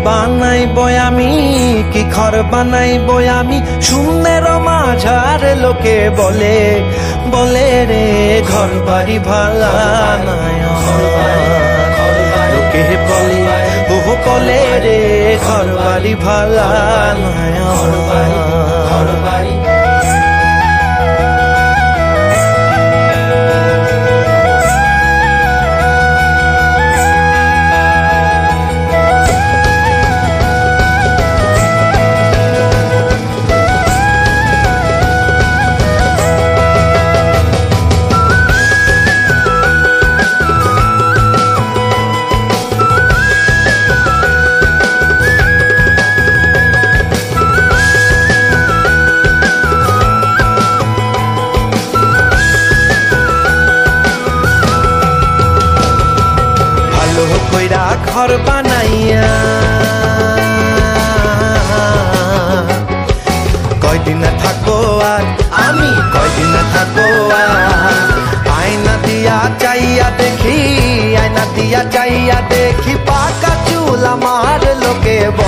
বানাইব আমি, কি ঘর বানাইব আমি শূন্যের মাঝার লোকে বলে বলে রে ঘর বাড়ি ভালা নাই লোকে বলে বহু বলে রে ঘর বাড়ি ভালা নাই ঘর বাড়ি ঘর বানাইয়া কয়দিন থাকবো আর আমি কয়দিন থাকবো আয়না দিয়া চাইয়া দেখি আয়না দিয়া চাইয়া দেখি পাকা চুল আমার লোকে বলে